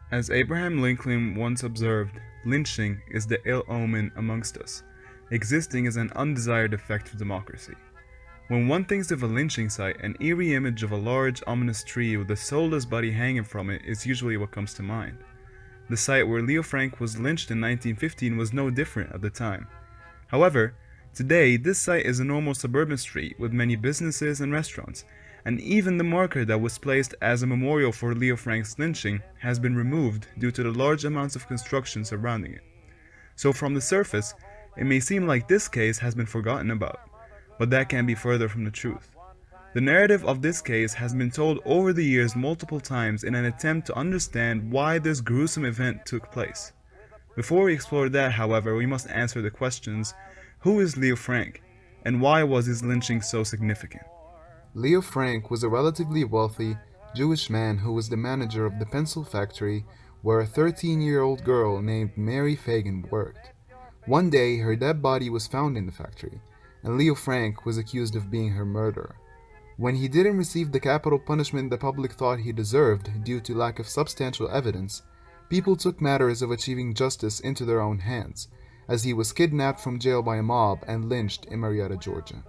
As Abraham Lincoln once observed, lynching is the ill omen amongst us, existing as an undesired effect of democracy. When one thinks of a lynching site, an eerie image of a large, ominous tree with a soulless body hanging from it is usually what comes to mind. The site where Leo Frank was lynched in 1915 was no different at the time. However, today this site is a normal suburban street with many businesses and restaurants, and even the marker that was placed as a memorial for Leo Frank's lynching has been removed due to the large amounts of construction surrounding it. So from the surface, it may seem like this case has been forgotten about, but that can be further from the truth. The narrative of this case has been told over the years multiple times in an attempt to understand why this gruesome event took place. Before we explore that, however, we must answer the questions: who is Leo Frank, and why was his lynching so significant? Leo Frank was a relatively wealthy Jewish man who was the manager of the pencil factory where a 13-year-old girl named Mary Fagan worked. One day, her dead body was found in the factory, and Leo Frank was accused of being her murderer. When he didn't receive the capital punishment the public thought he deserved due to lack of substantial evidence, people took matters of achieving justice into their own hands, as he was kidnapped from jail by a mob and lynched in Marietta, Georgia.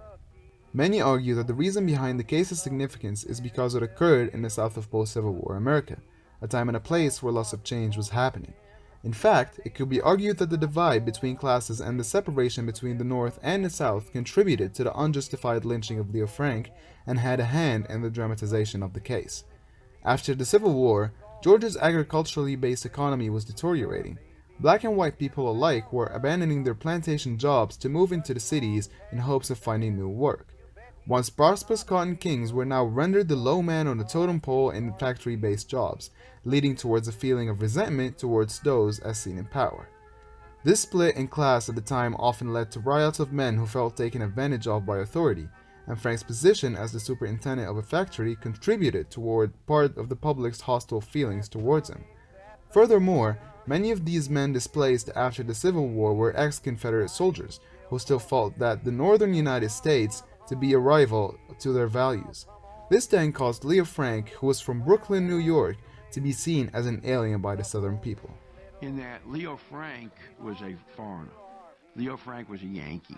Many argue that the reason behind the case's significance is because it occurred in the South of post-Civil War America, a time and a place where lots of change was happening. In fact, it could be argued that the divide between classes and the separation between the North and the South contributed to the unjustified lynching of Leo Frank and had a hand in the dramatization of the case. After the Civil War, Georgia's agriculturally based economy was deteriorating. Black and white people alike were abandoning their plantation jobs to move into the cities in hopes of finding new work. Once prosperous cotton kings were now rendered the low man on the totem pole in factory-based jobs, leading towards a feeling of resentment towards those as seen in power. This split in class at the time often led to riots of men who felt taken advantage of by authority, and Frank's position as the superintendent of a factory contributed toward part of the public's hostile feelings towards him. Furthermore, many of these men displaced after the Civil War were ex-Confederate soldiers who still felt that the northern United States to be a rival to their values. This then caused Leo Frank, who was from Brooklyn, New York, to be seen as an alien by the Southern people. In that Leo Frank was a foreigner. Leo Frank was a Yankee.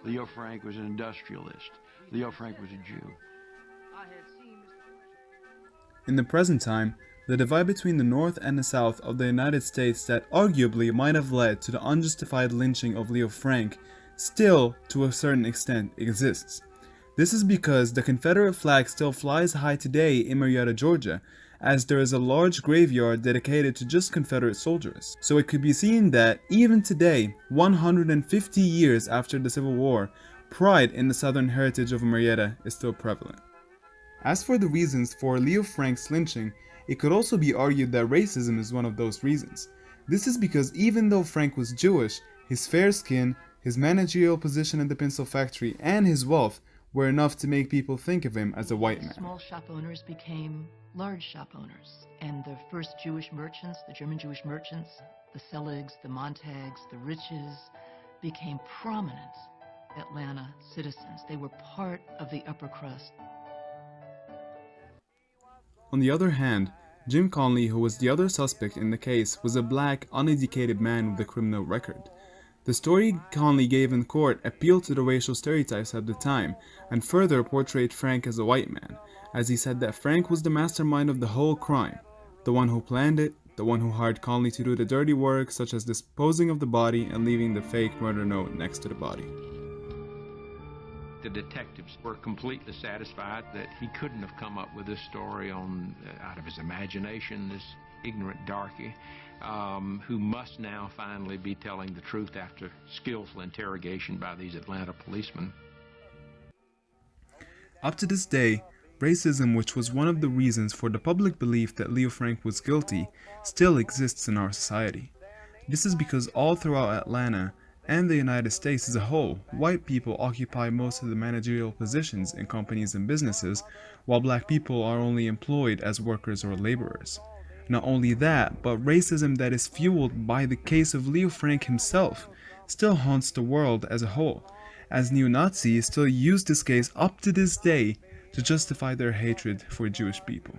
Leo Frank was an industrialist. Leo Frank was a Jew. In the present time, the divide between the North and the South of the United States that arguably might have led to the unjustified lynching of Leo Frank still, to a certain extent, exists. This is because the Confederate flag still flies high today in Marietta, Georgia, as there is a large graveyard dedicated to just Confederate soldiers. So it could be seen that even today, 150 years after the Civil War, pride in the Southern heritage of Marietta is still prevalent. As for the reasons for Leo Frank's lynching, it could also be argued that racism is one of those reasons. This is because even though Frank was Jewish, his fair skin, his managerial position in the pencil factory, and his wealth were enough to make people think of him as a white man. Small shop owners became large shop owners, and the first Jewish merchants, the German Jewish merchants, the Seligs, the Montags, the Riches, became prominent Atlanta citizens. They were part of the upper crust. On the other hand, Jim Conley, who was the other suspect in the case, was a black, uneducated man with a criminal record. The story Conley gave in court appealed to the racial stereotypes at the time and further portrayed Frank as a white man, as he said that Frank was the mastermind of the whole crime, the one who planned it, the one who hired Conley to do the dirty work such as disposing of the body and leaving the fake murder note next to the body. The detectives were completely satisfied that he couldn't have come up with this story out of his imagination, this ignorant darky, who must now finally be telling the truth after skillful interrogation by these Atlanta policemen. Up to this day, racism, which was one of the reasons for the public belief that Leo Frank was guilty, still exists in our society. This is because all throughout Atlanta, and the United States as a whole, white people occupy most of the managerial positions in companies and businesses, while black people are only employed as workers or laborers. Not only that, but racism that is fueled by the case of Leo Frank himself still haunts the world as a whole, as neo-Nazis still use this case up to this day to justify their hatred for Jewish people.